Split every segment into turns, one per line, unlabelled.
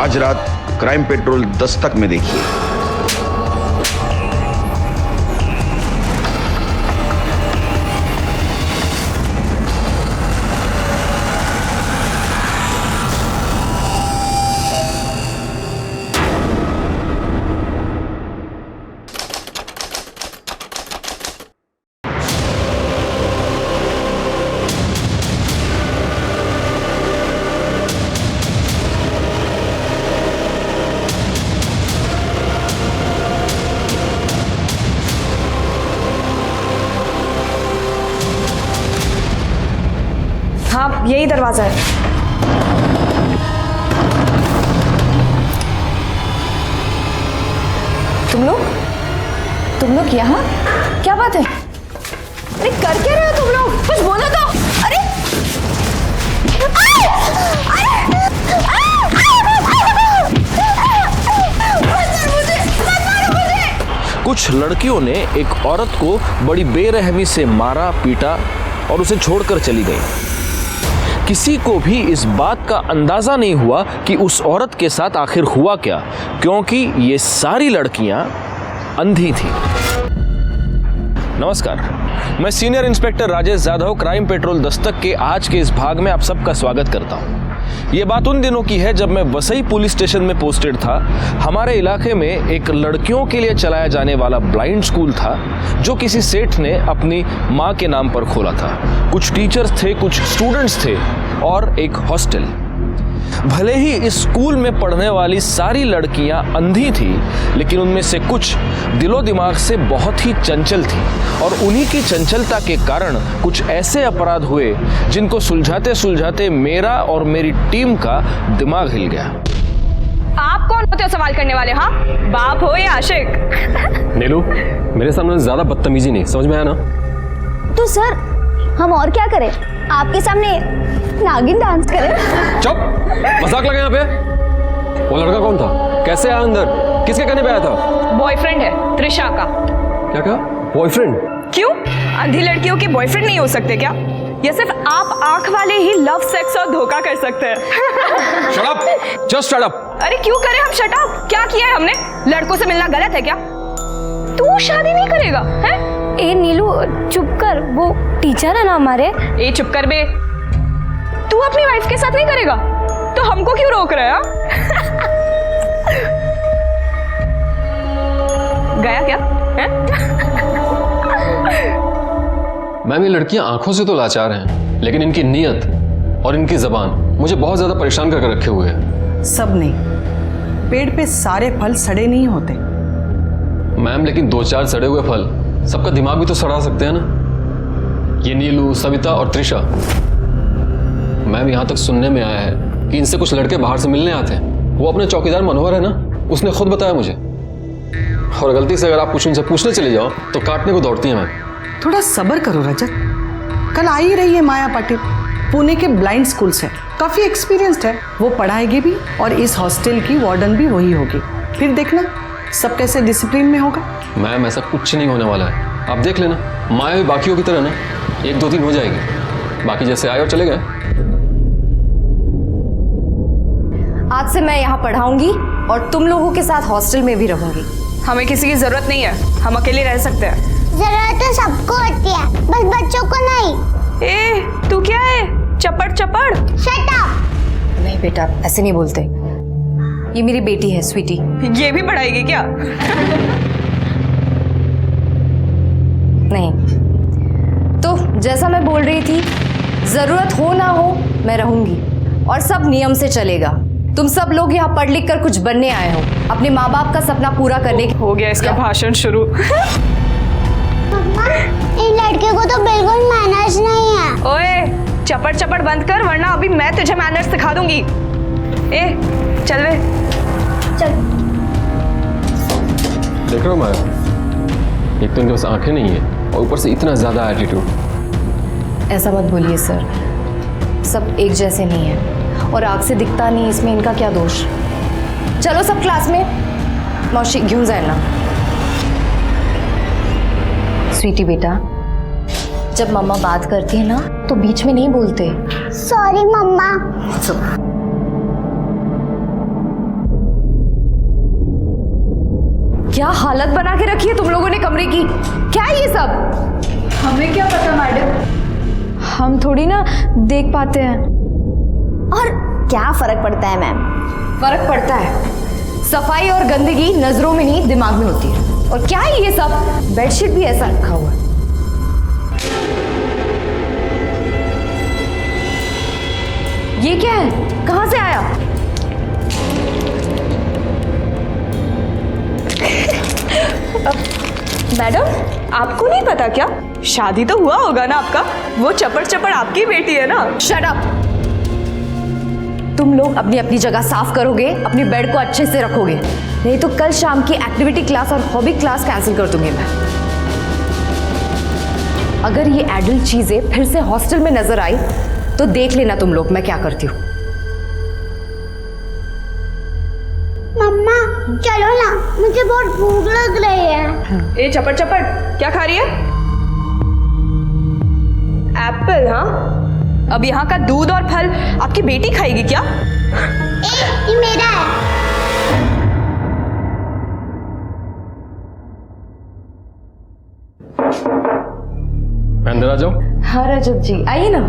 आज रात crime petrol Dastak में देखिए।
हाँ, यही दरवाजा है। तुम लोग यहाँ? क्या बात है? अरे कर क्या रहे हो तुम लोग? कुछ बोलो तो। अरे
कुछ लड़कियों ने एक औरत को बड़ी बेरहमी से मारा, पीटा और उसे छोड़कर चली गई। किसी को भी इस बात का अंदाजा नहीं हुआ कि उस औरत के साथ आखिर हुआ क्या, क्योंकि ये सारी लड़कियां अंधी थीं। नमस्कार, मैं senior inspector Rajesh Yadav crime petrol Dastak के आज के इस भाग में आप सबका स्वागत करता हूं। ये बात उन दिनों की है जब मैं वसई पुलिस स्टेशन में पोस्टेड था। हमारे इलाके में एक लड़कियों के लिए चलाया जाने वाला ब्लाइंड स्कूल था जो किसी सेठ ने अपनी माँ के नाम पर खोला था। कुछ टीचर्स थे, कुछ स्टूडेंट्स थे और एक हॉस्टल। भले ही इस स्कूल में पढ़ने वाली सारी लड़कियां अंधी थी, लेकिन उनमें से कुछ दिलो दिमाग से बहुत ही चंचल थी और उन्हीं की चंचलता के कारण कुछ ऐसे अपराध हुए जिनको सुलझाते सुलझाते मेरा और मेरी टीम का दिमाग हिल गया।
आप कौन होते हो सवाल करने वाले? हाँ, बाप हो या आशिक?
नीलू, मेरे सामने ज्यादा बदतमीजी नहीं, समझ में आया ना?
तो सर हम और क्या करें? आपके सामने नागिन डांस करें?
चुप, मजाक लगा यहाँ पे। वो लड़का कौन था? कैसे आया अंदर? किसके कहने पे आया था?
बॉयफ्रेंड है त्रिशा का।
क्या कहा? बॉयफ्रेंड?
क्यों? अंधी लड़कियों के बॉयफ्रेंड नहीं हो सकते क्या? या सिर्फ आप आंख वाले ही लव, सेक्स और धोखा कर सकते हैं?
Shut up, just shut up.
अरे क्यों करें हम शट अप? क्या किया है हमने? लड़कों से मिलना गलत है क्या? तू शादी नहीं करेगा हैं?
ए नीलू चुप कर, वो टीचर है ना हमारे।
ए चुप कर बे। तू अपनी वाइफ के साथ नहीं करेगा तो हमको क्यों रोक रहा है? गया क्या है?
मैम, ये लड़कियां आंखों से तो लाचार हैं, लेकिन इनकी नीयत और इनकी जबान मुझे बहुत ज्यादा परेशान करके रखे हुए हैं।
सब नहीं, पेड़ पे सारे फल सड़े नहीं होते।
मैम, लेकिन 2-4 सड़े हुए फल सबका दिमाग भी तो सड़ा सकते हैं ना। ये नीलू, सविता और त्रिशा। मैम, यहाँ तक सुनने में आया है कि इनसे कुछ लड़के बाहर से मिलने आते हैं। वो अपने चौकीदार मनोहर है ना, उसने खुद बताया मुझे। और गलती से अगर आप कुछ उनसे पूछने चले जाओ तो काटने को दौड़ती हैं। मैम
थोड़ा सब्र करो रजत, कल आ ही रही है माया पाटिल, पुणे के ब्लाइंड स्कूल से, काफी एक्सपीरियंस्ड है। वो पढ़ाएगी भी और इस हॉस्टल की वार्डन भी वही होगी। फिर देखना सब कैसे डिसिप्लिन में होगा।
मैम, ऐसा कुछ नहीं होने वाला है, आप देख लेना। माया भी बाकियों की तरह ना 1-2 दिन हो जाएगी, बाकी जैसे आए और चले गए।
आज से मैं यहाँ पढ़ाऊंगी और तुम लोगों के साथ हॉस्टल में भी रहूंगी।
हमें किसी की जरूरत नहीं है, हम अकेले रह सकते हैं।
जरूरत तो सबको होती है, बस बच्चों को नहीं।
ए तू क्या है? चपड़ चपड़।
Shut up.
नहीं बेटा, ऐसे नहीं बोलते। ये मेरी बेटी है स्वीटी।
ये भी पढ़ाएगी क्या?
नहीं तो जैसा मैं बोल रही थी, जरूरत हो ना हो मैं रहूंगी और सब नियम से चलेगा। तुम सब लोग यहाँ पढ़ लिख कर कुछ बनने आए हो, अपने माँ बाप का सपना पूरा करने के।
हो गया इसका भाषण शुरू।
मम्मा, इन लड़के को तो बिल्कुल मैनर्स नहीं है।
ओए चपड़ चपड़ बंद कर, वरना अभी मैं तुझे मैनर्स सिखा दूंगी। ए चल वे।
चल।
देख रहे हो माया, एक तो इनके पास आंखें नहीं है और ऊपर से इतना ज्यादा एटीट्यूड।
ऐसा मत बोलिए सर, सब एक जैसे नहीं है और आग से दिखता नहीं, इसमें इनका क्या दोष। चलो सब क्लास में। मौशी घेऊन जाए ना। स्वीटी बेटा, जब मम्मा बात करती है ना तो बीच में नहीं बोलते।
सॉरी मम्मा।
क्या हालत बना के रखी है तुम लोगों ने कमरे की। क्या है ये सब?
हमें क्या पता मैडम, हम थोड़ी ना देख पाते हैं।
और क्या फर्क पड़ता है मैम?
फर्क पड़ता है। सफाई और गंदगी नजरों में नहीं दिमाग में होती है। और क्या है ये सब? बेडशीट भी ऐसा रखा हुआ है। ये क्या है? कहां से आया?
मैडम आपको नहीं पता क्या? शादी तो हुआ होगा ना आपका? वो चपड़ चपड़ आपकी बेटी है ना।
Shut up. तुम लोग अपनी अपनी जगह साफ करोगे, अपनी बेड को अच्छे से रखोगे, नहीं तो कल शाम की एक्टिविटी क्लास और हॉबी क्लास कैंसिल कर दूंगी मैं। अगर ये एडल्ट चीजें फिर से हॉस्टल में नजर आई तो देख लेना तुम लोग मैं क्या करती हूँ।
मम्मा चलो ना, मुझे बहुत भूख लग रही है।
ए चपड़ चपड़, क्या खा रही है? एप्पल? हाँ, अब यहाँ का दूध और फल आपकी बेटी खाएगी क्या?
ये मेरा है।
अंदर आ जाओ।
हाँ रजत जी आइए ना,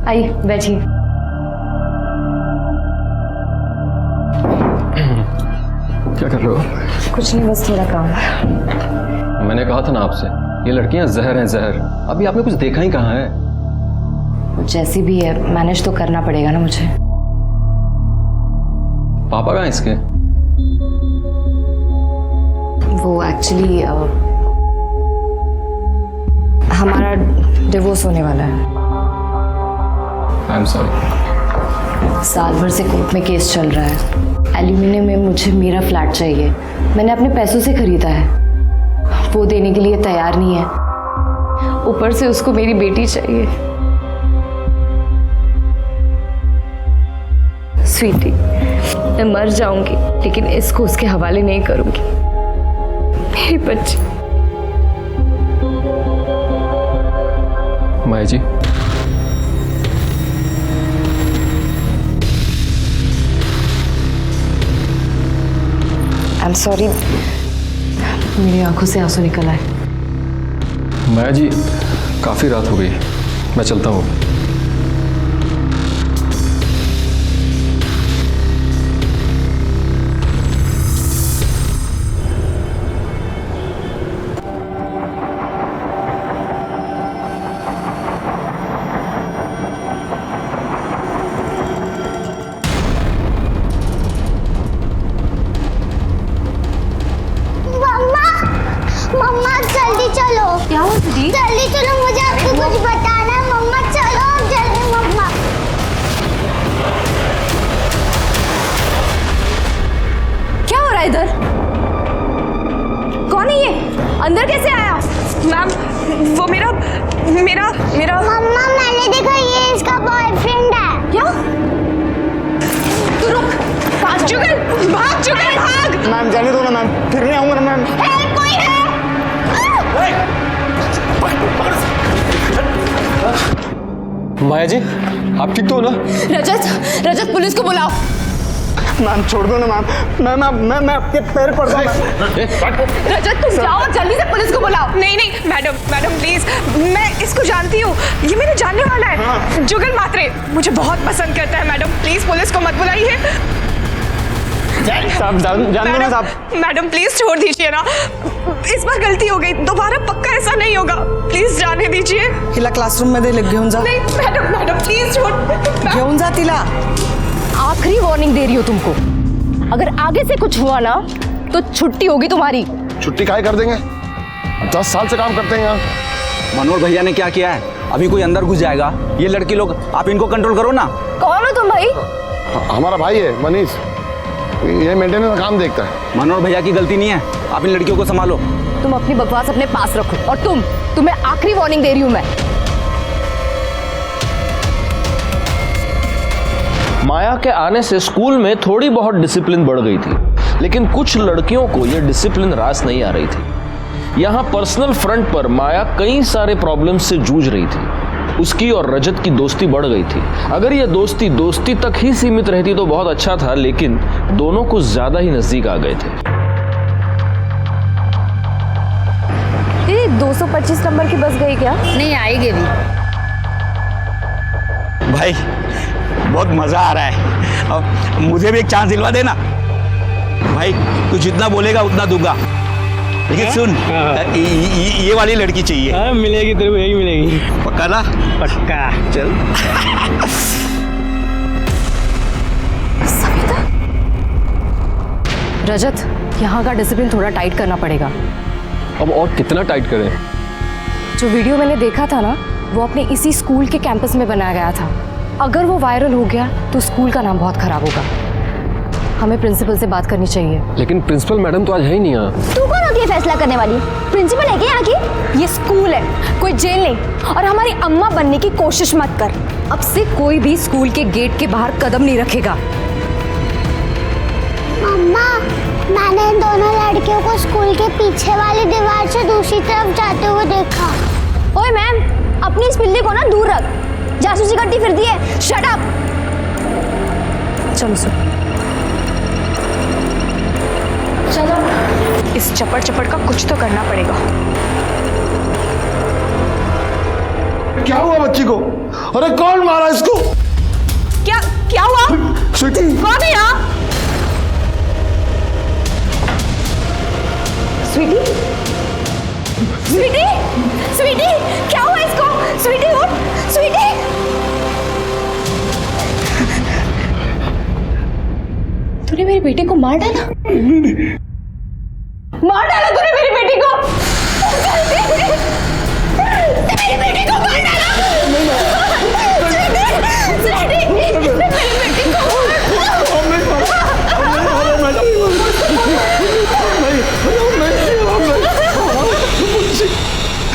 आइए बैठिए।
क्या कर रहे हो?
कुछ नहीं, बस थोड़ा काम।
मैंने कहा था ना आपसे, ये लड़कियां जहर हैं जहर। अभी आपने कुछ देखा ही कहाँ है।
जैसी भी है मैनेज तो करना पड़ेगा ना मुझे।
पापा कहाँ हैं इसके?
वो एक्चुअली हमारा डिवोर्स होने वाला है।
I am sorry.
साल भर से कोर्ट में केस चल रहा है। एल्यूमिनियम में मुझे मेरा फ्लैट चाहिए, मैंने अपने पैसों से खरीदा है, वो देने के लिए तैयार नहीं है। ऊपर से उसको मेरी बेटी चाहिए। स्वीटी, मैं मर जाऊंगी लेकिन इसको उसके हवाले नहीं करूंगी। मेरी बच्ची।
माया जी,
आई एम सॉरी, मेरी आंखों से आंसू निकल आए।
माया जी काफी रात हो गई, मैं चलता हूँ।
मम्मा जल्दी चलो।
क्या हुआ दीदी?
जल्दी चलो, मुझे आपको कुछ बताना है। मम्मा चलो जल्दी। मम्मा
क्या हो रहा है इधर? कौन है ये? अंदर कैसे आया?
मैम वो मेरा मेरा मेरा
मम्मा मैंने देखा, ये इसका बॉयफ्रेंड है।
क्या? तू रुक,
भाग जुगल, भाग जुगल, भाग।
मैम जाने दो ना मैम, फिर नहीं आऊंगा ना मैम।
कोई है?
माया जी आप ठीक तो हो ना?
रजत, रजत पुलिस को बुलाओ।
मैम छोड़ दो ना मैम, मैं आपके पैर पड़ता हूँ।
रजत तुम जाओ और जल्दी से पुलिस को बुलाओ।
नहीं नहीं मैडम प्लीज, मैं इसको जानती हूँ, ये मेरे जानने वाला है। हाँ। जुगल मात्रे मुझे बहुत पसंद करता है। मैडम प्लीज पुलिस को मत बुलाइए।
साहब जान दो ना साहब।
मैडम प्लीज छोड़ दीजिए ना, इस बार गलती हो गई, दोबारा पक्का ऐसा नहीं होगा, प्लीज जाने दीजिए।
तिला क्लासरूम मध्ये घेऊन जा।
नहीं मैडम प्लीज छोड़।
घेऊन जा तिला।
आखिरी वार्निंग दे रही हो तुमको, अगर आगे से कुछ हुआ ना तो छुट्टी होगी तुम्हारी।
छुट्टी काहे कर देंगे? 10 साल से काम करते हैं यहाँ।
मनोहर भैया ने क्या किया है? अभी कोई अंदर घुस जाएगा। ये लड़की लोग, आप इनको कंट्रोल करो ना।
कौन हो तुम भाई?
हमारा भाई है मनीष, ये मेंटेनेंस का काम देखता है।
मनोहर भैया की गलती नहीं है, आप इन लड़कियों को संभालो।
तुम अपनी बकवास अपने पास रखो। और तुम्हें आखिरी वार्निंग दे रही हूं मैं।
माया के आने से स्कूल में थोड़ी बहुत डिसिप्लिन बढ़ गई थी, लेकिन कुछ लड़कियों को यह डिसिप्लिन रास नहीं आ रही थी। यहाँ पर्सनल फ्रंट पर माया कई सारे प्रॉब्लम्स से जूझ रही थी। उसकी और रजत की दोस्ती बढ़ गई थी। अगर यह दोस्ती तक ही सीमित रहती तो बहुत अच्छा था, लेकिन दोनों कुछ ज्यादा ही नजदीक आ गए थे।
225 नंबर की बस गई क्या?
नहीं आएगी भी।
भाई बहुत मज़ा आ रहा है, अब मुझे भी एक चांस दिलवा देना। भाई तू जितना बोलेगा उतना दूंगा, लेकिन सुन ये वाली लड़की चाहिए।
हाँ मिलेगी, तेरे को यही मिलेगी।
पक्का ना?
पक्का।
चल।
रजत, यहाँ का डिसिप्लिन थोड़ा टाइट करना पड़ेगा।
अब और कितना टाइट करें?
जो वीडियो मैंने देखा था ना, वो अपने इसी स्कूल के कैंपस में बनाया गया था। अगर वो वायरल हो गया तो स्कूल का नाम बहुत खराब होगा। हमें प्रिंसिपल से बात करनी चाहिए।
लेकिन प्रिंसिपल मैडम तो आज है ही नहीं यहाँ।
तू कौन होती है फैसला करने वाली? प्रिंसिपल है क्या यहाँ की?
ये स्कूल है, कोई जेल नहीं। और हमारी अम्मा बनने की कोशिश मत कर। अब से कोई भी स्कूल के गेट के बाहर कदम नहीं रखेगा।
मम्मा, मैंने इन दोनों लड़कियों को स्कूल के पीछे वाली दीवार से दूसरी तरफ जाते हुए देखा।
ओए मैम, अपनी इस पिल्ली को ना दूर रख, जासूसी करती फिरती है। Shut up.
चलो सुन,
इस चपड़ चपड़ का कुछ तो करना पड़ेगा।
क्या हुआ बच्ची को? अरे कौन मारा इसको?
क्या हुआ?
स्वीटी,
कौन है यहाँ? स्वीटी, स्वीटी, स्वीटी, क्या हुआ इसको? स्वीटी उठ, स्वीटी।
तूने मेरी बेटी को मार डाला?
मार डाला तूने मेरी बेटी को? मेरी बेटी को मार डाला? स्वीटी, मेरी बेटी को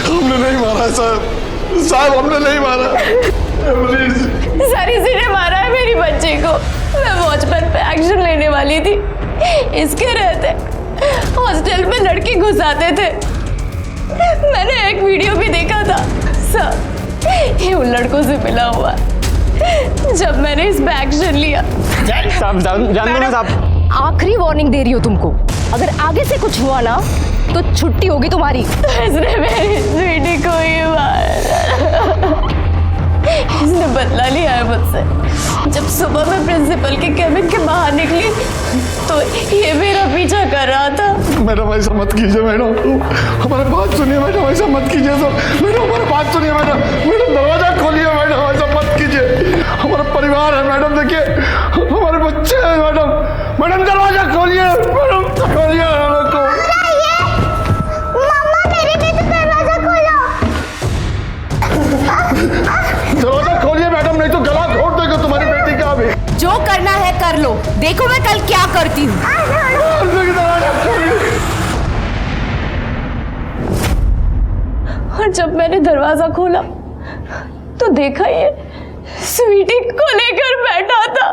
हमने नहीं मारा साहब, हमने नहीं मारा।
सर इसी ने मारा है मेरी बच्ची को। मैं वॉचमैन पे एक्शन लेने वाली थी, इसके रहते हॉस्टल में लड़के घुसाते थे। मैंने एक वीडियो भी देखा था सर, ये उन लड़कों से मिला हुआ। जब मैंने इस पे एक्शन लिया।
साहब जान दो ना साहब।
आखिरी वार्निंग दे रही हो तुमको, अगर आगे से कुछ हुआ ना तो छुट्टी होगी तुम्हारी।
इसने मेरी स्वीटी को ही मारा। इसने बदला लिया है मुझसे। जब सुबह मैं प्रिंसिपल के केबिन के बाहर निकली तो ये मेरा पीछा कर रहा था।
मैडम ऐसा मत कीजिए मैडम, हमारे बात सुनिए मैडम, ऐसा मत कीजिए। मैडम हमारी बात सुनिए मैडम, मैडम दरवाजा खोलिए मैडम, ऐसा मत कीजिए। हमारा परिवार है मैडम, देखिए हमारे बच्चे हैं मैडम। मैडम दरवाजा खोलिए, मैडम खोलिए हम को।
मम्मा मेरे लिए तो दरवाजा खोलो।
दरवाजा खोलिए मैडम, नहीं तो गला घोट देगा तुम्हारी बेटी का भी।
जो करना है कर लो, देखो मैं कल क्या करती हूँ।
और जब मैंने दरवाजा खोला तो देखा ये स्वीटी को लेकर बैठा था।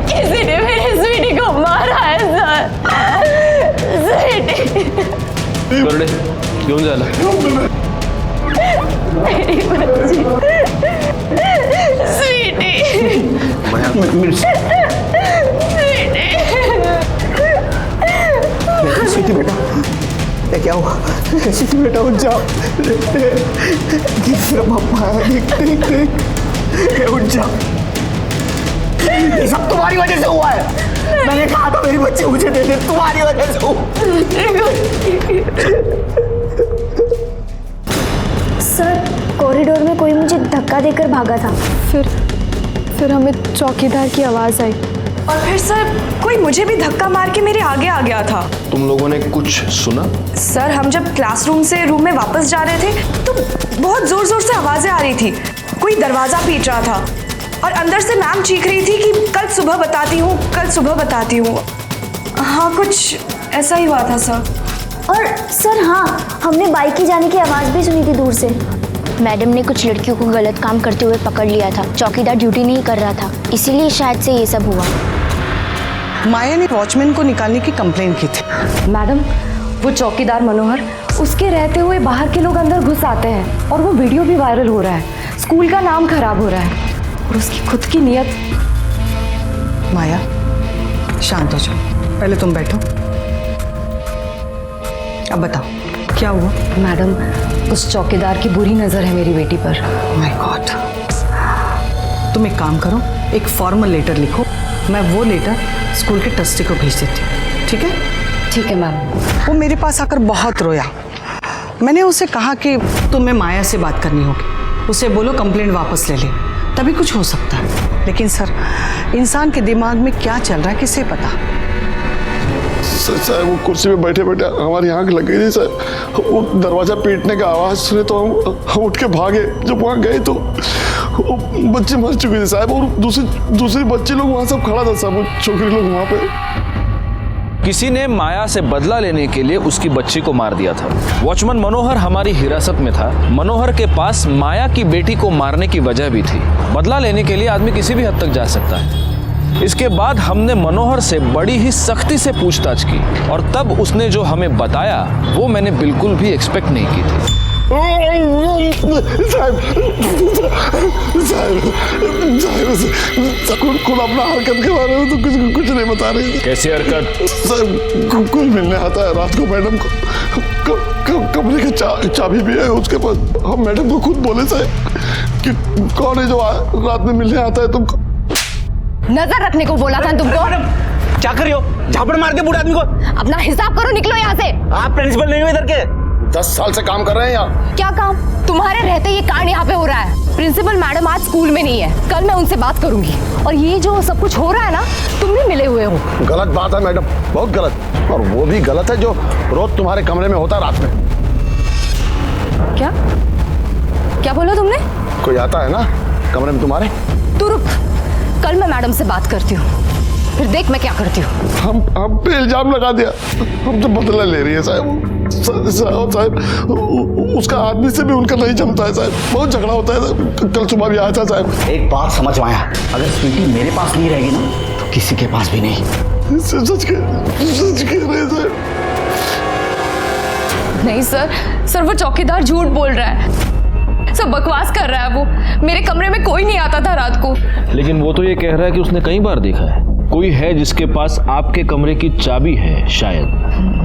किसी ने मेरी स्वीटी को मारा है सर। स्वीटी
गरडे घेऊन जायला।
मेरी बच्ची स्वीटी,
स्वीटी बेटा, ये क्या हुआ? स्वीटी बेटा उठ जाओ। मेरा पापा है, देख देख, उठ जाओ। ये सब तुम्हारी वजह से हुआ है। मैंने कहा था मेरी बच्ची मुझे दे दे, तुम्हारी वजह से हुआ।
सर, कॉरिडोर में कोई मुझे धक्का देकर भागा था।
फिर हमें चौकीदार की आवाज आई और फिर सर कोई मुझे भी धक्का मार के मेरे आगे आ गया था।
तुम लोगों ने कुछ सुना?
सर हम जब क्लासरूम से रूम में वापस जा रहे थे तो बहुत जोर जोर से आवाजें आ रही थी। कोई दरवाजा पीट रहा था और अंदर से मैम चीख रही थी कि कल सुबह बताती हूँ, कल सुबह बताती हूँ। हाँ कुछ ऐसा ही हुआ था सर।
और सर हाँ, हमने बाइक की जाने की आवाज़ भी सुनी थी दूर से। मैडम ने कुछ लड़कियों को गलत काम करते हुए पकड़ लिया था। चौकीदार ड्यूटी नहीं कर रहा था, इसीलिए शायद से ये सब हुआ।
माया ने वॉचमैन को निकालने की कंप्लेन की थी।
मैडम, वो चौकीदार मनोहर, उसके रहते हुए बाहर के लोग अंदर घुस आते हैं और वो वीडियो भी वायरल हो रहा है। स्कूल का नाम खराब हो रहा है और उसकी खुद की नीयत।
माया शांत हो जाओ, पहले तुम बैठो। अब बताओ क्या हुआ?
मैडम, उस चौकीदार की बुरी नज़र है मेरी बेटी पर।
My God. तुम एक काम करो, एक फॉर्मल लेटर लिखो, मैं वो लेटर स्कूल के ट्रस्टी को भेज देती हूँ, ठीक है?
ठीक है मैम।
वो मेरे पास आकर बहुत रोया। मैंने उसे कहा कि तुम्हें माया से बात करनी होगी, उसे बोलो कंप्लेंट वापस ले ले, तभी कुछ हो सकता है। लेकिन सर, इंसान के दिमाग में क्या चल रहा है किसे पता।
साहब वो कुर्सी पे बैठे बैठे हमारी आंख लग गई थी साहब। वो दरवाजा पीटने का आवाज़ सुने तो हम उठ के भागे। जब वहाँ गए तो वो बच्चे मर चुके थे साहब, और दूसरे बच्चे लोग वहाँ सब खड़ा था साहब, वो छोकरी लोग वहाँ पे।
किसी ने माया से बदला लेने के लिए उसकी बच्ची को मार दिया था। वॉचमैन मनोहर हमारी हिरासत में था। मनोहर के पास माया की बेटी को मारने की वजह भी थी। बदला लेने के लिए आदमी किसी भी हद तक जा सकता है। इसके बाद हमने मनोहर से बड़ी ही सख्ती से पूछताछ की, और तब उसने जो हमें बताया वो मैंने बिल्कुल भी एक्सपेक्ट नहीं की थी।
खुद अपना हरकत के बारे में तो कुछ नहीं बता रहे थे।
कैसी हरकत?
साहब कुल मिलने आता है रात को मैडम को, कमरे की चाबी भी है उसके पास। हम मैडम को खुद बोले साहब कि कौन है जो रात में मिलने आता है तुमको।
नजर रखने को बोला था तुमको।
क्या कर रही हो? झापड़ मार के बूढ़े आदमी को।
अपना हिसाब करो, निकलो यहाँ से।
आप प्रिंसिपल नहीं हो इधर के?
10 साल से काम कर रहे हैं यहाँ।
क्या काम? तुम्हारे रहते ये कांड यहाँ पे हो रहा है। प्रिंसिपल मैडम आज स्कूल में नहीं है, कल मैं उनसे बात करूंगी। और ये जो सब कुछ हो रहा है ना, तुम भी मिले हुए हो।
गलत बात है मैडम, बहुत गलत। और वो भी गलत है जो रोज तुम्हारे कमरे में होता है रात में।
क्या क्या बोला तुमने?
कोई आता है ना कमरे में तुम्हारे?
तू रुक, कल मैं मैडम से बात करती हूँ, फिर देख मैं क्या करती हूँ।
हम पे इल्जाम लगा दिया, हम तो बदला ले रही है साहब। साहब उसका आदमी से भी उनका नहीं जमता है साहब, बहुत झगड़ा होता है साहब। कल सुबह भी आया था साहब।
एक बात समझ में आया, अगर स्वीटी मेरे पास नहीं रहेगी ना तो किसी के पास भी नहीं।
सच कह रहे साहब।
नहीं सर, वो चौकीदार झूठ बोल रहा है, सब बकवास कर रहा है। वो मेरे कमरे में कोई नहीं आता था रात को।
लेकिन वो तो ये कह रहा है कि उसने कई बार देखा है। कोई है जिसके पास आपके कमरे की चाबी है शायद।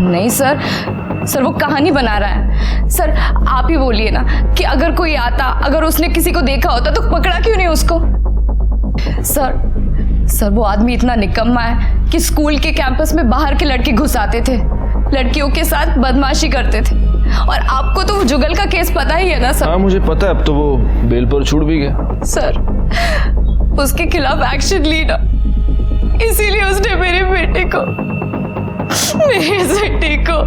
नहीं सर, वो कहानी बना रहा है। सर आप ही बोलिए ना कि अगर कोई आता, अगर उसने किसी को देखा होता तो पकड़ा क्यों नहीं उसको? सर वो आदमी इतना निकम्मा है कि स्कूल के कैंपस में बाहर के लड़के घुस आते थे, लड़कियों के साथ बदमाशी करते थे। और आपको तो वो जुगल का केस पता ही है ना सर?
हाँ मुझे पता है, अब तो वो बेल पर छूट भी गया।
सर उसके खिलाफ एक्शन ली ना, इसीलिए उसने मेरे बेटे को, मेरे बेटे को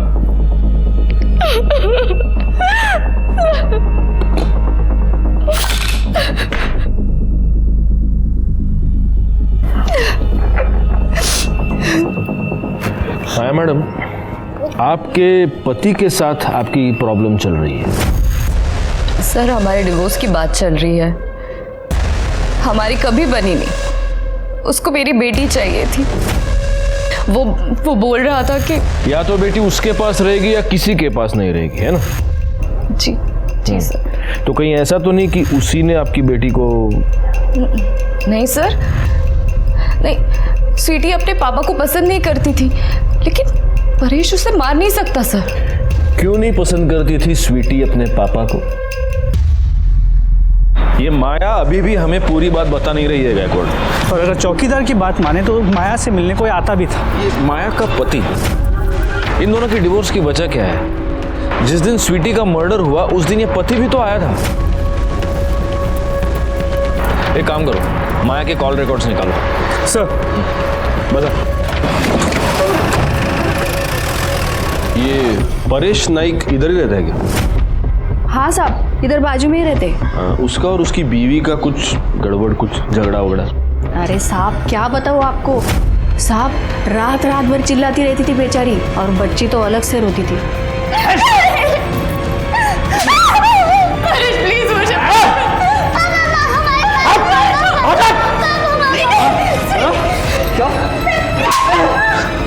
हाँ मैडम, आपके पति के साथ आपकी प्रॉब्लम चल रही है।
सर हमारे डिवोर्स की बात चल रही है, हमारी कभी बनी नहीं। उसको मेरी बेटी चाहिए थी। वो बोल रहा था कि
या तो बेटी उसके पास रहेगी या किसी के पास नहीं रहेगी, है ना?
जी सर।
तो कहीं ऐसा तो नहीं कि उसी ने आपकी बेटी को?
नहीं सर, नहीं, स्वीटी अपने पापा को पसंद नहीं करती थी, लेकिन परेश उसे मार नहीं सकता सर।
क्यों नहीं पसंद करती थी स्वीटी अपने पापा को? ये माया अभी भी हमें पूरी बात बता नहीं रही है गायकवाड़।
और अगर चौकीदार की बात माने तो माया से मिलने कोई आता भी था।
ये माया का पति, इन दोनों की डिवोर्स की वजह क्या है? जिस दिन स्वीटी का मर्डर हुआ उस दिन ये पति भी तो आया था। एक काम करो, माया के कॉल रिकॉर्ड्स निकालो।
सर
बता, ये परेश नाइक इधर ही रहता है क्या?
हाँ साहब, इधर बाजू में ही रहते।
उसका और उसकी बीवी का कुछ गड़बड़, कुछ झगड़ा वगड़ा?
अरे साहब क्या बताऊँ आपको साहब, रात भर चिल्लाती रहती थी बेचारी, और बच्ची तो अलग से रोती थी।
प्लीज मुझे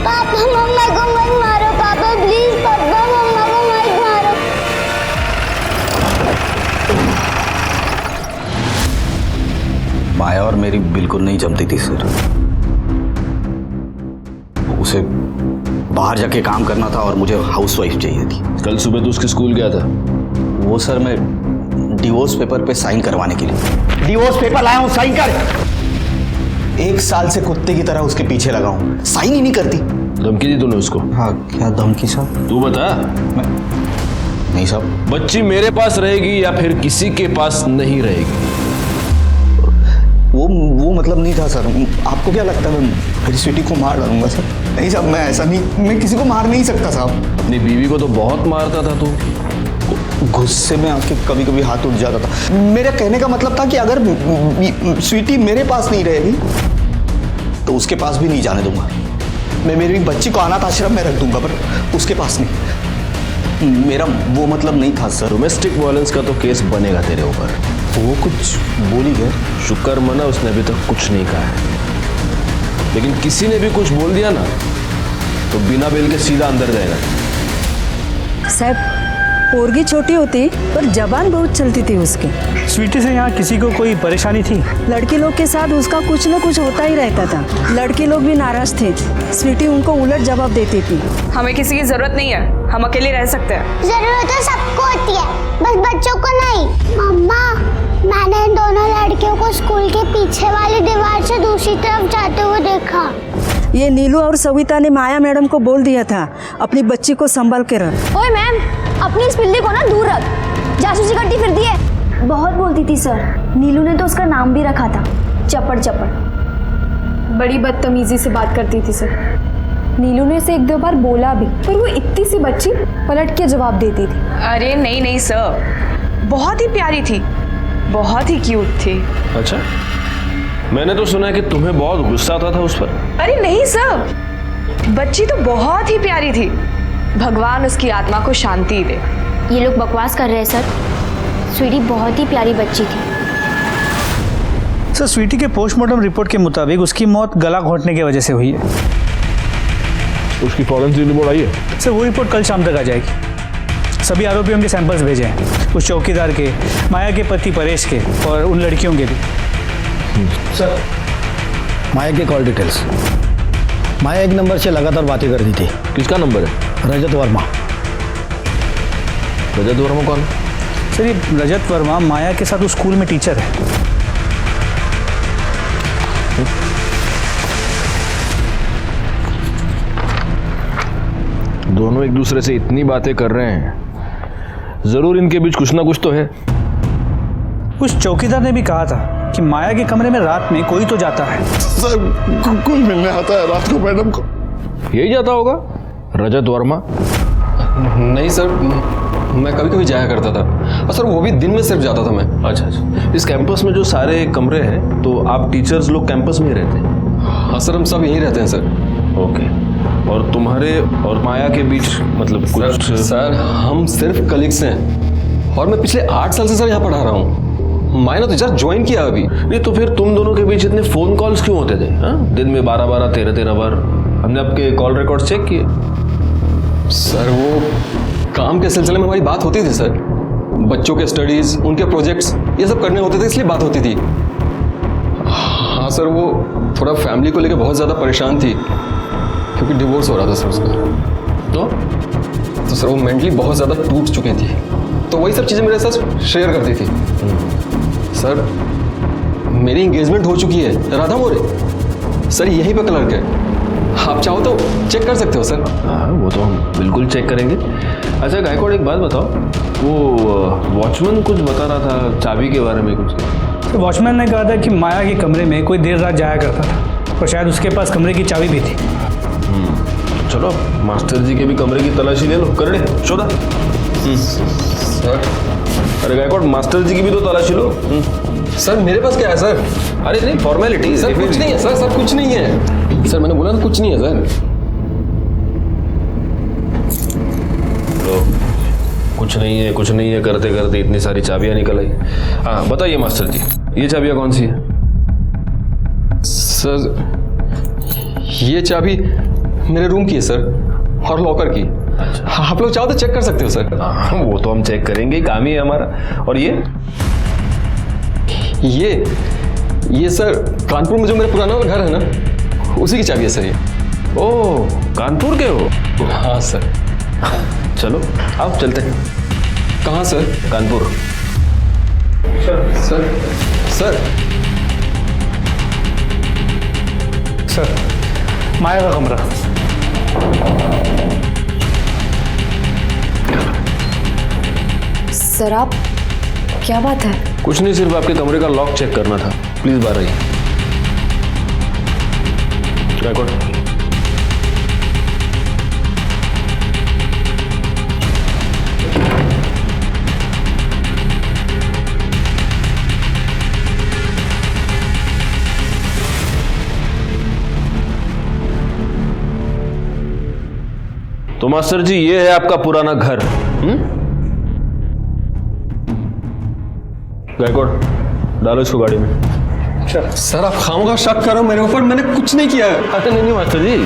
पापा मम्मा को मत मारो, पापा प्लीज, पापा मम्मा को मत मारो।
माया और मेरी बिल्कुल नहीं जमती थी सर। उसे
बाहर जाके काम करना था और मुझे हाउसवाइफ चाहिए थी।
कल सुबह तो उसके स्कूल गया था।
वो सर मैं डिवोर्स पेपर पे साइन करवाने के लिए डिवोर्स पेपर लाया हूँ, साइन कर। 1 साल से कुत्ते की तरह उसके पीछे लगा हूँ, साइन ही नहीं करती।
धमकी दी तूने उसको?
हाँ, क्या धमकी साहब?
तू बता।
नहीं साहब।
बच्ची मेरे पास रहेगी या फिर किसी के पास नहीं रहेगी?
वो मतलब नहीं था सर। आपको क्या लगता है मैं मेरी स्वीटी को मार डालूंगा सर? नहीं साहब, मैं ऐसा नहीं, मैं किसी को मार नहीं सकता साहब।
अपनी बीवी को तो बहुत मारता था तू।
गुस्से में आके कभी कभी हाथ उठ जाता था। मेरा कहने का मतलब था कि अगर स्वीटी मेरे पास नहीं रहेगी तो उसके पास भी नहीं जाने दूंगा। मैं मेरी बच्ची को अनाथ आश्रम में रख दूंगा, पर उसके पास नहीं। मेरा वो मतलब नहीं था सर।
डोमेस्टिक वायलेंस का तो केस बनेगा तेरे ऊपर।
वो कुछ बोल ही गया।
शुक्र मना उसने अभी तक कुछ नहीं कहा है, लेकिन किसी ने भी कुछ बोल दिया ना तो बिना बेल के सीधा अंदर जाएगा।
साहब, पोरगी छोटी होती पर जबान बहुत चलती थी उसकी।
स्वीटी से यहाँ किसी को कोई परेशानी थी?
लड़की लोग के साथ उसका कुछ न कुछ होता ही रहता था। लड़के लोग भी नाराज थे, स्वीटी उनको उलट जवाब देती थी।
हमें किसी की जरूरत नहीं है, हम अकेले रह सकते हैं।
जरूरत तो सबको होती है, बस बच्चों को नहीं। मम्मा, मैंने इन दोनों लड़कियों को स्कूल के पीछे वाली दीवार से दूसरी तरफ जाते हुए देखा।
ये नीलू और सविता ने माया मैडम को बोल दिया था अपनी बच्ची को संभाल के रख।
ओए मैम, अपनी इस बिल्ली को ना दूर रख, जासूसी करती फिरती है। बहुत बोलती थी सर, नीलू ने तो उसका नाम भी रखा था, चपड़ चपड़।
बड़ी बदतमीजी से बात करती थी सर। नीलू ने इसे 1-2 बार बोला भी, पर वो इतनी सी बच्ची पलट के जवाब देती थी। अरे नहीं नहीं सर, बहुत ही प्यारी थी, बहुत ही क्यूट थी।
अच्छा, मैंने तो सुना है कि तुम्हें बहुत गुस्सा आता था उस पर।
अरे नहीं सर, बच्ची तो बहुत ही प्यारी थी, भगवान उसकी आत्मा को शांति दे।
ये लोग बकवास कर रहे हैं सर, स्वीटी बहुत ही प्यारी बच्ची थी।
सर, स्वीटी के पोस्टमार्टम रिपोर्ट के मुताबिक उसकी मौत गला घोंटने की वजह से हुई है।
उसकी फॉरेंसिक रिपोर्ट आई है?
सर, वो रिपोर्ट कल शाम तक आ जाएगी। सभी आरोपियों के सैंपल्स भेजे हैं, उस चौकीदार के, माया के पति परेश के और उन लड़कियों के भी।
सर, माया के कॉल डिटेल्स। माया एक नंबर से लगातार बातें कर रही थी।
किसका नंबर है?
रजत वर्मा।
रजत वर्मा कौन?
सर, ये रजत वर्मा माया के साथ उस स्कूल में टीचर है।
दोनों एक दूसरे से इतनी बातें कर रहे हैं, जरूर इनके बीच कुछ ना कुछ तो है।
उस चौकीदार ने भी कहा था कि माया के कमरे में रात में कोई तो जाता है।
सर, कोई मिलने आता है रात को मैडम को।
यही जाता होगा रजत वर्मा।
नहीं सर, मैं कभी कभी जाया करता था, और सर वो भी दिन में सिर्फ जाता था मैं।
अच्छा अच्छा, इस कैंपस में जो सारे कमरे हैं तो आप टीचर्स लोग कैंपस में ही रहते हैं?
हाँ सर, हम सब यहीं रहते हैं सर।
ओके, और तुम्हारे और माया के बीच मतलब कुछ?
सर हम सिर्फ कलीग्स हैं, और मैं पिछले 8 साल से सर यहाँ पढ़ा रहा हूँ। माया ने तो जस्ट ज्वाइन किया अभी।
नहीं तो फिर तुम दोनों के बीच इतने फोन कॉल्स क्यों होते थे? हाँ, दिन में 12-12, 13-13 बार। हमने आपके कॉल रिकॉर्ड चेक किए।
सर वो काम के सिलसिले में हमारी बात होती थी सर, बच्चों के स्टडीज, उनके प्रोजेक्ट्स, ये सब करने होते थे, इसलिए बात होती थी। हाँ सर, वो थोड़ा फैमिली को लेकर बहुत ज़्यादा परेशान थी, क्योंकि डिवोर्स हो रहा था सर उसका। तो सर वो मेंटली बहुत ज़्यादा टूट चुकी थी, तो वही सब चीज़ें मेरे साथ शेयर करती थी। सर मेरी एंगेजमेंट हो चुकी है राधा मोरे, सर यहीं पे क्लर्क है, आप चाहो तो चेक कर सकते हो सर।
हाँ, वो तो हम बिल्कुल चेक करेंगे। अच्छा गायकवाड़, एक बात बताओ, वो वॉचमैन कुछ बता रहा था चाबी के बारे में कुछ?
तो वॉचमैन ने कहा था कि माया के कमरे में कोई देर रात जाया करता था और शायद उसके पास कमरे की चाबी भी थी।
चलो मास्टर जी के भी कमरे की तलाशी ले लो, कर ले शोधा।
सर
अरे गायकवाड़, मास्टर जी की भी तो तलाशी लो।
सर मेरे पास क्या है सर?
अरे नहीं, फॉर्मेलिटी।
सर कुछ नहीं है सर, सर कुछ नहीं है सर, मैंने बोला ना कुछ नहीं है सर।
तो कुछ नहीं है, कुछ नहीं है करते करते इतनी सारी चाबियां निकल आई। हाँ बताइए मास्टर जी, ये चाबियां कौन सी है?
सर ये चाबी मेरे रूम की है सर, और लॉकर की।
अच्छा,
आप लोग चाहो तो चेक कर सकते हो सर।
हाँ वो तो हम चेक करेंगे, काम ही है हमारा। और ये सर कानपुर में जो मेरा पुराना घर है ना, उसी की चाबी है सर ये। ओह, कानपुर के हो?
हाँ सर।
चलो आओ चलते हैं।
कहाँ sir?
Kanpur.
Sir sir
sir, Maya का कमरा।
सर आप, क्या बात है?
कुछ नहीं, सिर्फ आपके कमरे का लॉक चेक करना था। प्लीज बाहर आइए। गायकवाड़। तो मास्टर जी, ये है आपका पुराना घर। गायकवाड़, डालो इसको गाड़ी में।
सर आप खामोखा शक कर रहे हो मेरे ऊपर, मैंने कुछ नहीं किया है।
अरे नहीं मास्टर जी,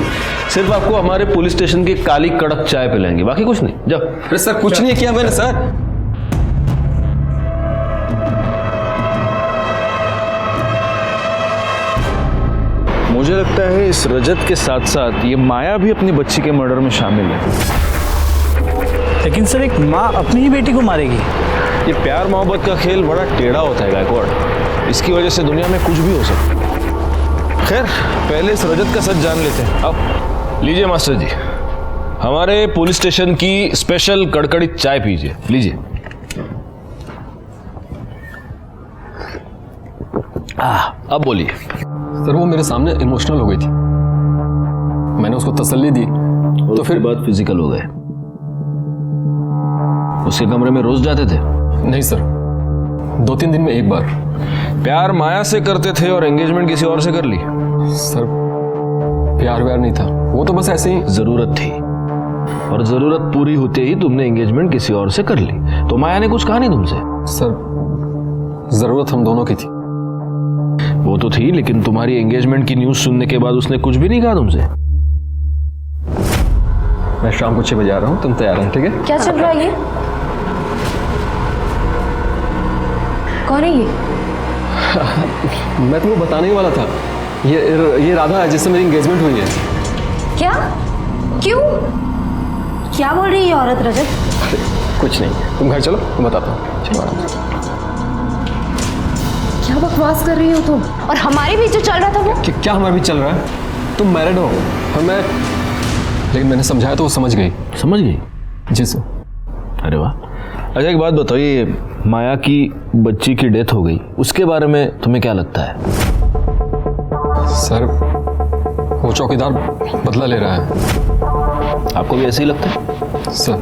सिर्फ आपको हमारे पुलिस स्टेशन की काली कड़क चाय पिलाएंगे, बाकी कुछ नहीं। जाओ।
अरे सर कुछ नहीं किया मैंने सर।
मुझे लगता है इस रजत के साथ साथ ये माया भी अपनी बच्ची के मर्डर में शामिल है।
लेकिन सर, एक माँ अपनी ही बेटी को मारेगी?
ये प्यार मोहब्बत का खेल बड़ा टेढ़ा होता है गायकवाड़, इसकी वजह से दुनिया में कुछ भी हो सकता है। खैर, पहले इस रजत का सच जान लेते हैं। अब लीजिए मास्टर जी, हमारे पुलिस स्टेशन की स्पेशल कड़कड़ी चाय पीजिए, लीजिए। अब बोलिए।
सर वो मेरे सामने इमोशनल हो गई थी, मैंने उसको तसल्ली दी, तो फिर
बात फिजिकल हो गए। उसके कमरे में रोज जाते थे?
नहीं सर, 2-3 दिन में एक बार।
प्यार माया से करते थे और एंगेजमेंट किसी और से कर ली?
सर प्यार व्यार नहीं था, वो तो बस ऐसे ही
जरूरत थी, और जरूरत पूरी होते ही तुमने एंगेजमेंट किसी और से कर ली। तो माया ने कुछ कहा नहीं तुमसे?
सर जरूरत हम दोनों की थी।
वो तो थी, लेकिन तुम्हारी एंगेजमेंट की न्यूज सुनने के बाद उसने कुछ भी नहीं कहा तुमसे?
मैं शाम को 6 बजे आ रहा हूँ, तुम तैयार हो? ठीक है?
क्या चल रहा है ये? कौन है ये?
मैं तुमको बताने ही वाला था, ये राधा है जिससे मेरी एंगेजमेंट हुई है।
क्या? क्यों? क्या बोल रही है औरत रजत?
कुछ नहीं, तुम घर चलो, मैं बताता हूँ। चलो आराम से।
क्या बकवास कर रही हो तुम? और हमारे बीच जो चल रहा था वो?
क्या हमारे बीच चल रहा है? तुम मैरिड हो और मैं, लेकिन मैंने समझाया तो वो समझ गई।
समझ गई?
जी सर।
अरे वाह। अच्छा एक बात बताओ, ये माया की बच्ची की डेथ हो गई, उसके बारे में तुम्हें क्या लगता है?
सर वो चौकीदार बदला ले रहा है।
आपको भी ऐसे ही लगता है?
सर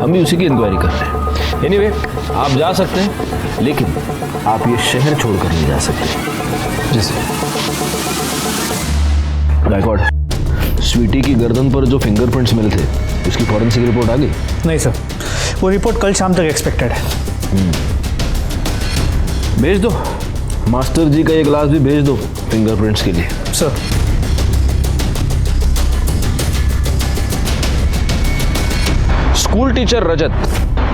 हम भी उसी की इंक्वायरी कर रहे हैं। एनीवे, आप जा सकते हैं, लेकिन आप ये शहर छोड़कर नहीं जा सकते।
जी सर।
गायकवाड़, स्वीटी की गर्दन पर जो फिंगरप्रिंट्स मिले थे, उसकी फॉरेंसिक रिपोर्ट आ गई?
नहीं सर, वो रिपोर्ट कल शाम तक एक्सपेक्टेड है।
भेज दो, मास्टर जी का ये ग्लास भी भेज दो फिंगरप्रिंट्स के लिए।
सर।
स्कूल टीचर रजत,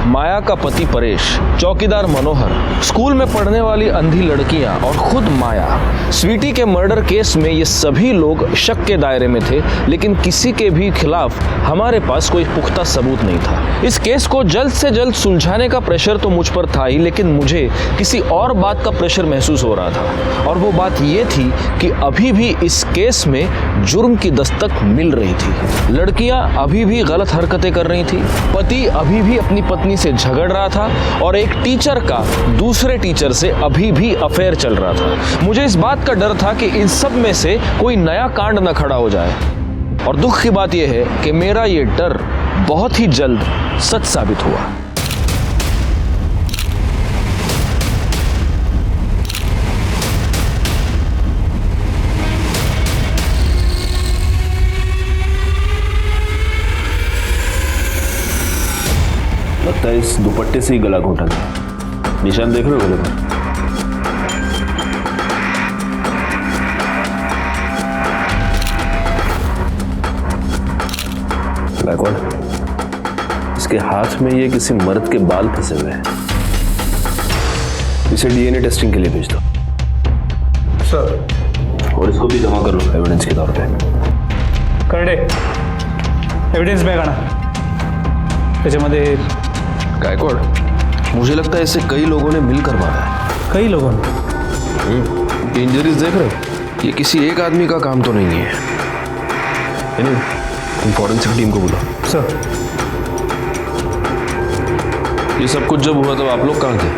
माया का पति परेश, चौकीदार मनोहर, स्कूल में पढ़ने वाली अंधी लड़कियां और खुद माया, स्वीटी के मर्डर केस में ये सभी लोग शक के दायरे में थे, लेकिन किसी के भी खिलाफ हमारे पास कोई पुख्ता सबूत नहीं था। इस केस को जल्द से जल्द सुलझाने का प्रेशर तो मुझ पर था ही, लेकिन मुझे किसी और बात का प्रेशर महसूस हो रहा था, और वो बात ये थी कि अभी भी इस केस में जुर्म की दस्तक मिल रही थी। लड़कियां अभी भी गलत हरकतें कर रही थी, पति अभी भी अपनी पत्नी से झगड़ रहा था, और एक टीचर का दूसरे टीचर से अभी भी अफेयर चल रहा था। मुझे इस बात का डर था कि इन सब में से कोई नया कांड न खड़ा हो जाए, और दुख की बात यह है कि मेरा ये डर बहुत ही जल्द सच साबित हुआ। लगता है इस दुपट्टे से ही गला घोटा था। निशान देख रहे हो गले पर? गायकवाड़, इसके हाथ में ये किसी मर्द के बाल फंसे हुए हैं। इसे डीएनए टेस्टिंग के लिए भेज दो।
सर।
और इसको भी जमा कर लो एविडेंस के तौर पे।
एव्हिडन्स बॅग आणा. त्याच्यामध्ये
गायकवाड़, मुझे लगता है इसे कई लोगों ने मिलकर मारा है.
कई लोगों ने.
इंजरीज देख रहे हो? ये किसी एक आदमी का काम तो नहीं है. Anyway, तुम फॉरेंसिक टीम को बुलाओ.
सर.
ये सब कुछ जब हुआ तब आप लोग कहाँ थे?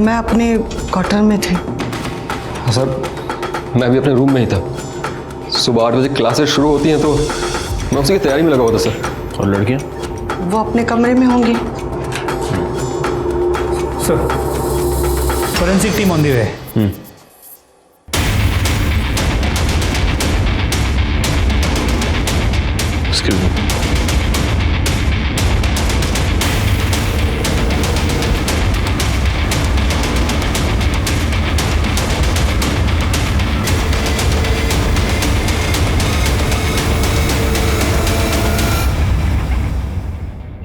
मैं अपने क्वार्टर में थी.
सर मैं भी अपने रूम में ही था. सुबह 8 बजे क्लासेस शुरू होती हैं तो मैं उसी की तैयारी में लगा हुआ था सर.
और लड़कियाँ?
वो अपने कमरे में होंगी.
Sir, forensic team on the way.
Excuse me.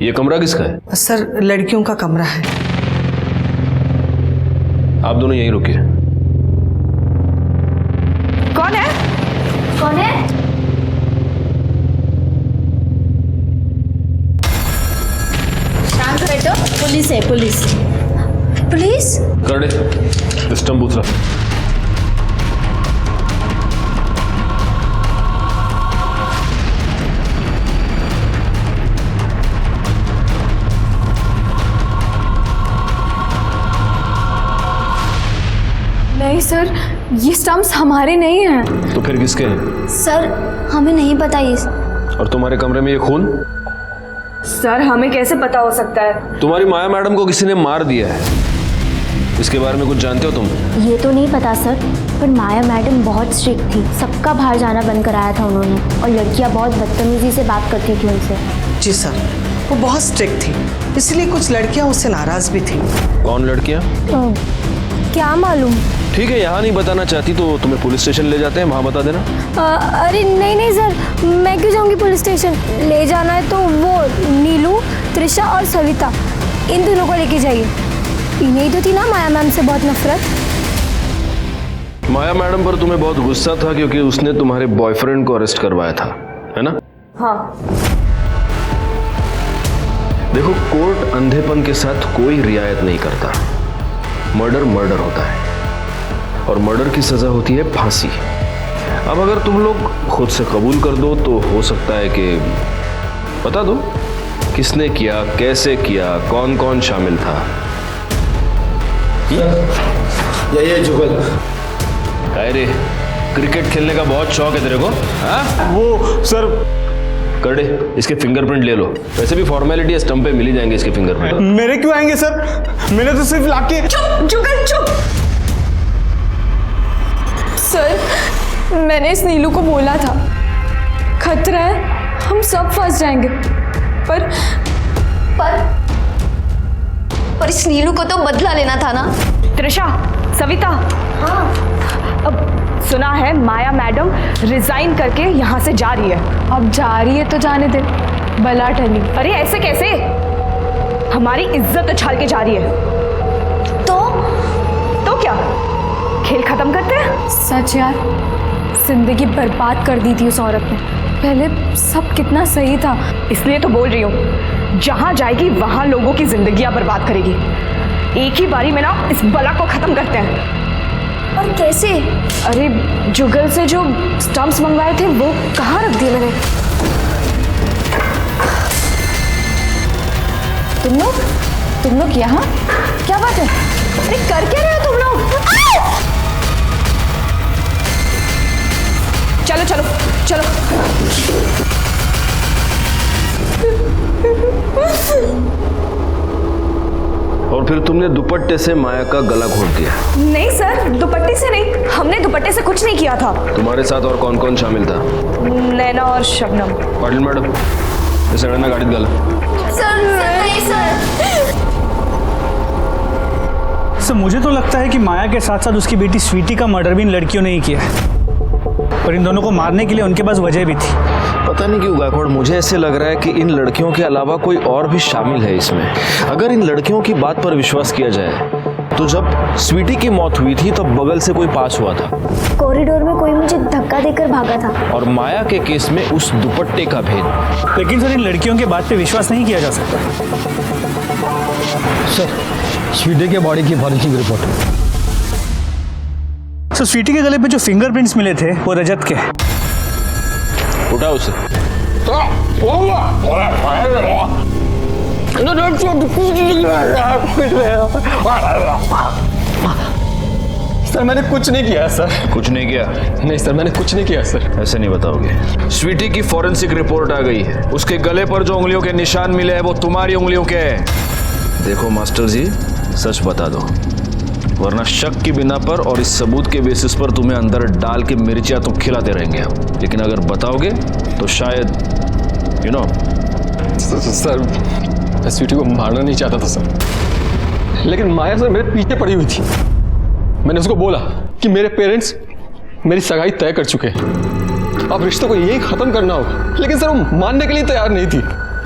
ये कमरा किसका है?
सर लड़कियों का कमरा है.
आप दोनों यहीं रुकिए.
कौन है?
कौन है? शांत बैठो. पुलिस है, पुलिस. पुलिस?
कर दे सिस्टम पूछ रहा.
नहीं सर, ये स्टम्प्स हमारे नहीं हैं.
तो फिर किसके हैं?
सर हमें नहीं पता ये.
और तुम्हारे कमरे में ये खून?
सर हमें कैसे पता हो सकता है?
तुम्हारी माया मैडम को किसी ने मार दिया है. इसके बारे में कुछ जानते हो तुम?
ये तो नहीं पता सर, पर माया मैडम बहुत स्ट्रिक्ट थी. सबका बाहर जाना बंद कराया था उन्होंने, और लड़कियां बहुत बदतमीजी से बात करती थी उनसे.
जी सर, वो बहुत स्ट्रिक्ट थी, इसलिए कुछ लड़कियां उससे नाराज भी थी.
कौन लड़कियां?
क्या मालूम.
ठीक है, यहाँ नहीं बताना चाहती तो तुम्हें पुलिस स्टेशन ले जाते हैं, वहाँ बता देना.
अरे नहीं सर, मैं क्यों जाऊंगी पुलिस स्टेशन. ले जाना है तो वो नीलू, त्रिशा और सविता, इन दोनों को लेके जाइए. इन्हें तो थी ना माया मैम से बहुत नफरत.
माया मैडम पर तुम्हें बहुत गुस्सा था क्योंकि उसने तुम्हारे बॉयफ्रेंड को अरेस्ट करवाया था, है ना?
हाँ.
देखो, कोर्ट अंधेपन के साथ कोई रियायत नहीं करता. मर्डर मर्डर होता है और मर्डर की सजा होती है फांसी. अब अगर तुम लोग खुद से कबूल कर दो तो हो सकता है कि बता दो किसने किया, कैसे किया, कौन कौन शामिल था.
ये जुगल.
अरे क्रिकेट खेलने का बहुत शौक है तेरे को? हाँ?
वो सर
कर दे, इसके फिंगरप्रिंट ले लो. वैसे भी फॉर्मेलिटी है, स्टंप पे मिल ही जाएंगे इसके फिंगरप्रिंट.
मेरे क्यों आएंगे सर? मैंने तो सिर्फ लाके.
चुप जुगल चुप. सर मैंने इस नीलू को बोला था खतरा है, हम सब फंस जाएंगे. पर
इस नीलू को तो बदला लेना था ना.
त्रिशा, सविता. हाँ. अब सुना है माया मैडम रिजाइन करके यहाँ से जा रही है. अब जा रही है तो जाने दे, बला टली. अरे ऐसे कैसे? हमारी इज्जत उछाल के जा रही है. तो क्या खेल खत्म करते हैं? सच यार, जिंदगी बर्बाद कर दी थी उस औरत ने. पहले सब कितना सही था. इसलिए तो बोल रही हूँ, जहाँ जाएगी वहाँ लोगों की जिंदगियाँ बर्बाद करेगी. एक ही बारी में ना इस बला को खत्म करते हैं.
और कैसे?
अरे जुगल से जो स्टम्प्स मंगवाए थे वो कहाँ रख दिए मैंने. तुम लोग यहाँ? क्या बात है? अरे कर क्या रहे हो तुम लोग? चलो चलो चलो.
और फिर तुमने दुपट्टे से माया का गला घोट दिया?
नहीं सर, दुपट्टे से नहीं. हमने दुपट्टे से कुछ नहीं किया था.
तुम्हारे साथ और कौन कौन शामिल था?
नैना और शबनम.
पाटिल मैडम, ये सगळ्यांना गाडीत घाला.
सर नहीं सर.
सर मुझे तो लगता है कि माया के साथ साथ उसकी बेटी स्वीटी का मर्डर भी इन लड़कियों ने ही किया है, पर इन दोनों को मारने के लिए उनके पास वजह भी थी.
पता नहीं क्यों गायकवाड़, मुझे ऐसे लग रहा है कि इन लड़कियों के अलावा कोई और भी शामिल है इसमें. अगर इन लड़कियों की बात पर विश्वास किया जाए तो जब स्वीटी की मौत हुई थी तब बगल से कोई पास हुआ था
कॉरिडोर में कोई मुझे धक्का देकर भागा था।
और माया के केस में उस दुपट्टे का भेद।
लेकिन सर इन लड़कियों के बात पे विश्वास नहीं किया जा सकता।
सर स्वीटी के बॉडी की फॉरेंसिक रिपोर्ट।
सर स्वीटी के गले पे जो फिंगरप्रिंट्स मिले थे वो रजत के।
उठा उसे।
सर मैंने कुछ नहीं किया सर।
कुछ नहीं किया?
नहीं सर मैंने कुछ नहीं किया सर।
ऐसे नहीं बताओगे। स्वीटी की फॉरेंसिक रिपोर्ट आ गई है। उसके गले पर जो उंगलियों के निशान मिले हैं वो तुम्हारी उंगलियों के हैं। देखो मास्टर जी, सच बता दो, वरना शक की बिना पर और इस सबूत के बेसिस पर तुम्हें अंदर डाल के मिर्चियां तो खिलाते रहेंगे हम। लेकिन अगर बताओगे तो शायद
सर मैं स्वीटी को मारना नहीं चाहता था सर, लेकिन माया सर मेरे पीछे पड़ी हुई थी। मैंने उसको बोला कि मेरे पेरेंट्स मेरी सगाई तय कर चुके हैं, अब रिश्तों को यही खत्म करना होगा। लेकिन सर वो मानने के लिए तैयार नहीं थी,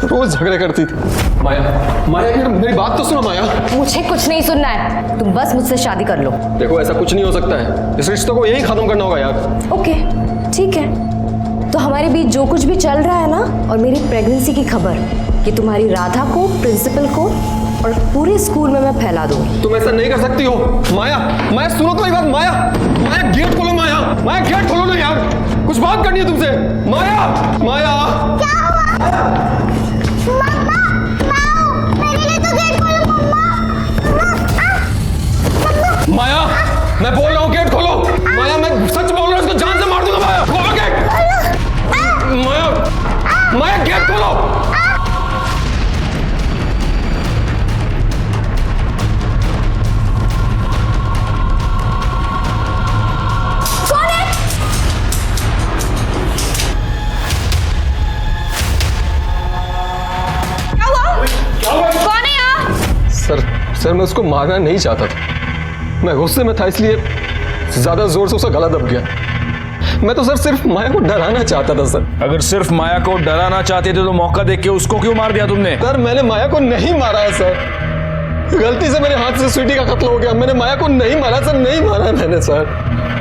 रोज झगड़े करती थी। माया मेरी बात तो सुनो माया।
मुझे कुछ नहीं सुनना है, तुम बस मुझसे शादी कर लो।
देखो ऐसा कुछ नहीं हो सकता है, इस रिश्तों को यही खत्म करना होगा यार।
ओके ठीक है, तो हमारे बीच जो कुछ भी चल रहा है ना, और मेरी प्रेगनेंसी की खबर, कि तुम्हारी राधा को, प्रिंसिपल को और पूरे स्कूल में मैं फैला दूंगी।
तुम ऐसा नहीं कर सकती हो माया। माया सुनो तो एक बात। माया गेट खोलो। माया गेट खोलो ना यार, कुछ बात करनी है तुमसे। माया
क्या हुआ? मम्मा, मेरे लिए तो गेट खोलो मम्मा।
माया मैं बोल रहा हूँ गेट खोलो। माया मैं सच बोल रहा हूँ, इसको जान से मार दूंगा। माया खोलो गेट। माया गेट खोलो।
कौन है यहाँ?
सर मैं उसको मारना नहीं चाहता था, मैं गुस्से में था इसलिए ज्यादा जोर से उसका गला दब गया। मैं तो सर सिर्फ माया को डराना चाहता था सर।
अगर सिर्फ माया को डराना चाहते थे तो मौका देख के उसको क्यों मार दिया तुमने?
सर मैंने माया को नहीं मारा है सर, गलती से मेरे हाथ से स्वीटी का कत्ल हो गया। मैंने माया को नहीं मारा सर, नहीं मारा मैंने सर।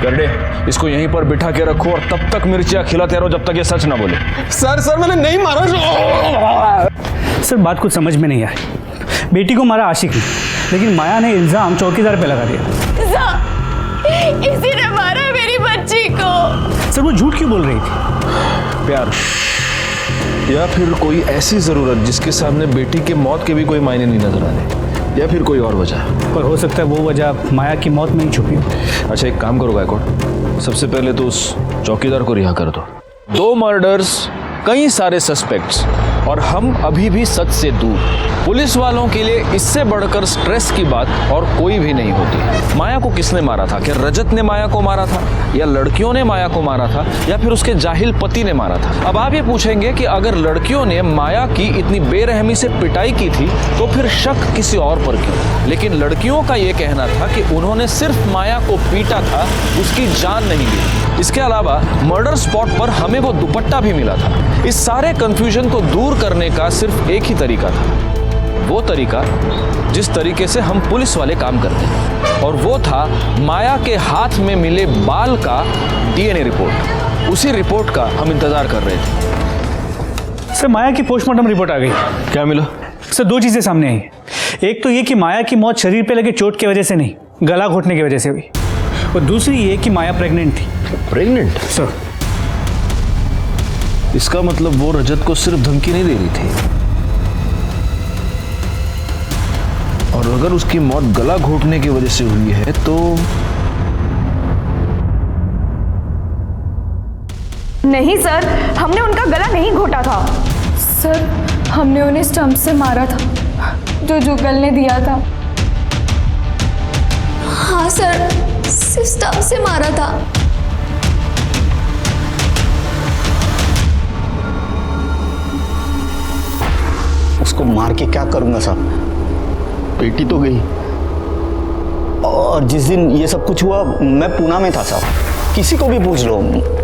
करडे, इसको यहीं पर बिठा के रखो और तब तक मिर्चियां खिलाते रहो जब तक ये सच ना बोले।
सर मैंने नहीं मारा।
सर बात कुछ समझ में नहीं आई। बेटी को मारा आशिक ने, लेकिन माया ने इल्जाम चौकीदार पे लगा दिया।
इसी ने मारा मेरी बच्ची को।
सर वो झूठ क्यों बोल रही थी?
प्यार या फिर कोई ऐसी जरूरत जिसके सामने बेटी के मौत के भी कोई मायने नहीं नजर आ रहे, या फिर कोई और वजह।
पर हो सकता है वो वजह माया की मौत में ही छुपी हो।
अच्छा एक काम करो गायकवाड़, सबसे पहले तो उस चौकीदार को रिहा कर दो। 2 मर्डर्स, कई सारे सस्पेक्ट्स, और हम अभी भी सच से दूर। पुलिस वालों के लिए इससे बढ़कर स्ट्रेस की बात और कोई भी नहीं होती। माया को किसने मारा था? क्या रजत ने माया को मारा था, या लड़कियों ने माया को मारा था, या फिर उसके जाहिल पति ने मारा था? अब आप ये पूछेंगे कि अगर लड़कियों ने माया की इतनी बेरहमी से पिटाई की थी तो फिर शक किसी और पर क्यों? लेकिन लड़कियों का ये कहना था कि उन्होंने सिर्फ माया को पीटा था, उसकी जान नहीं ली। इसके अलावा मर्डर स्पॉट पर हमें वो दुपट्टा भी मिला था। इस सारे कंफ्यूजन को दूर करने का सिर्फ एक ही तरीका था, वो तरीका जिस तरीके से हम पुलिस वाले काम करते हैं, और वो था माया के हाथ में मिले बाल का डीएनए रिपोर्ट। उसी रिपोर्ट का हम इंतजार कर रहे थे।
सर माया की पोस्टमार्टम रिपोर्ट आ गई।
क्या मिला?
सर 2 चीजें सामने आई। एक तो ये कि माया की मौत शरीर पे लगे चोट की वजह से नहीं, गला घोटने की वजह से हुई, और दूसरी ये कि माया प्रेग्नेंट थी।
प्रेग्नेंट?
सर
इसका मतलब वो रजत को सिर्फ धमकी नहीं दे रही थी, और अगर उसकी मौत गला घोटने की वजह से हुई है तो
नहीं सर, हमने उनका गला नहीं घोटा था। सर हमने उन्हें स्टंप से मारा था, जो जुगल ने दिया था।
हाँ सर, सिर्फ स्टंप से मारा था।
उसको मार के क्या करूंगा साहब, बेटी तो गई। और जिस दिन ये सब कुछ हुआ मैं पूना में था साहब, किसी को भी पूछ लो,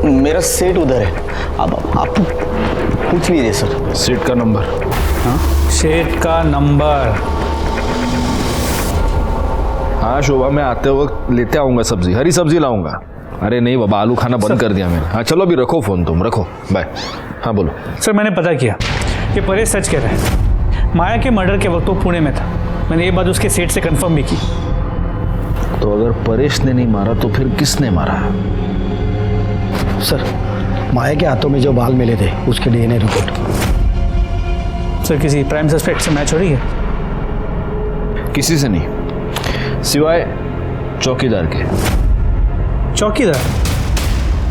मेरा सेट उधर है। अब आप पूछ लीजिए सर।
सेट का नंबर?
हाँ सेट का नंबर
हाँ शोभा, मैं आते वक्त लेते आऊंगा सब्जी, हरी सब्जी लाऊंगा। अरे नहीं बाबा, आलू खाना बंद कर दिया मैंने। हाँ चलो अभी रखो फोन, तुम रखो, बाय। हाँ बोलो।
सर मैंने पता किया कि परेश सच कह रहा है। माया के मर्डर के वक्त वो पुणे में था। मैंने ये बात उसके सेठ से कंफर्म भी की।
तो अगर परेश ने नहीं मारा तो फिर किसने मारा?
सर माया के हाथों में जो बाल मिले थे उसके DNA रिपोर्ट।
सर किसी प्राइम सस्पेक्ट से मैच हो रही है?
किसी से नहीं, सिवाय चौकीदार के।
चौकीदार?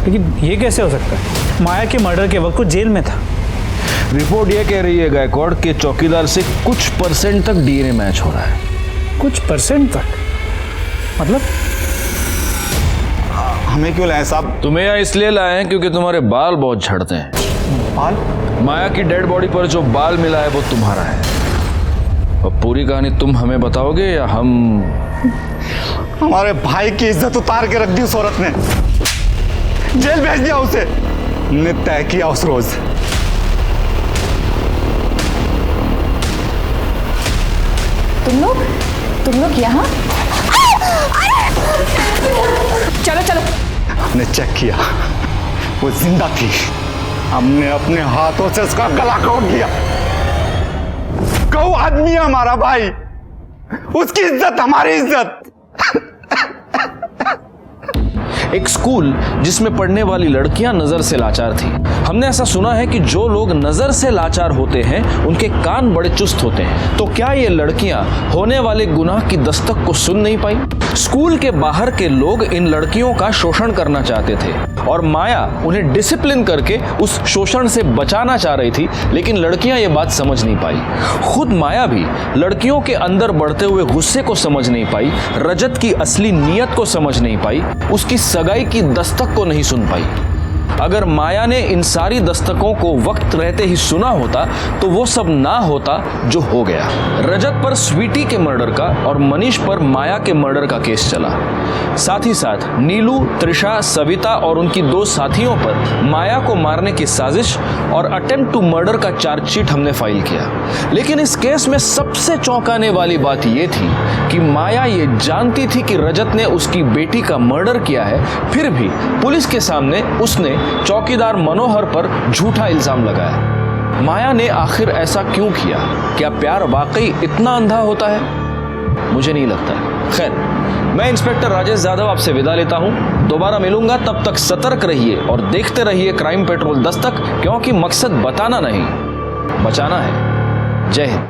लेकिन ये कैसे हो सकता है? माया के मर्डर के वक्त वो जेल में था।
रिपोर्ट ये कह रही है गायकवाड़ के चौकीदार से कुछ % तक DNA मैच हो रहा है।
कुछ % तक? मतलब?
हमें क्यों लाए साहब?
तुम्हें यहाँ इसलिए लाए हैं क्योंकि तुम्हारे बाल बहुत झड़ते हैं।
बाल?
माया की डेड बॉडी पर जो बाल मिला है वो तुम्हारा है। अब पूरी कहानी तुम हमें बताओगे या हम?
हमारे भाई की इज्जत उतार के रख दी उस औरत ने, जेल भेज दिया उसे, ने तय किया उस रोज।
तुम लोग यहाँ? चलो चलो।
हमने चेक किया, वो जिंदा थी। हमने अपने हाथों से उसका गला काट दिया। गौ आदमी है हमारा भाई, उसकी इज्जत हमारी इज्जत।
एक स्कूल जिसमें पढ़ने वाली लड़कियां नजर से लाचार थी। हमने ऐसा सुना है कि जो लोग नजर से लाचार होते हैं उनके कान बड़े चुस्त होते हैं। तो क्या ये लड़कियां होने वाले गुनाह की दस्तक को सुन नहीं पाई? स्कूल के बाहर के लोग इन लड़कियों का शोषण करना चाहते थे और माया उन्हें डिसिप्लिन करके उस शोषण से बचाना चाह रही थी, लेकिन लड़कियां ये बात समझ नहीं पाई। खुद माया भी लड़कियों के अंदर बढ़ते हुए गुस्से को समझ नहीं पाई, रजत की असली नीयत को समझ नहीं पाई, उसकी सगाई की दस्तक को नहीं सुन पाई। अगर माया ने इन सारी दस्तकों को वक्त रहते ही सुना होता तो वो सब ना होता जो हो गया। रजत पर स्वीटी के मर्डर का और मनीष पर माया के मर्डर का केस चला। साथ ही साथ नीलू, त्रिशा, सविता और उनकी 2 साथियों पर माया को मारने की साजिश और अटेम्प्ट टू मर्डर का चार्जशीट हमने फाइल किया। लेकिन इस केस में सबसे चौंकाने वाली बात यह थी कि माया ये जानती थी कि रजत ने उसकी बेटी का मर्डर किया है, फिर भी पुलिस के सामने उसने चौकीदार मनोहर पर झूठा इल्जाम लगाया। माया ने आखिर ऐसा क्यों किया? क्या प्यार वाकई इतना अंधा होता है? मुझे नहीं लगता। खैर, मैं इंस्पेक्टर राजेश यादव आपसे विदा लेता हूं। दोबारा मिलूंगा, तब तक सतर्क रहिए और देखते रहिए क्राइम पेट्रोल दस्तक, क्योंकि मकसद बताना नहीं, बचाना है। जय हिंद।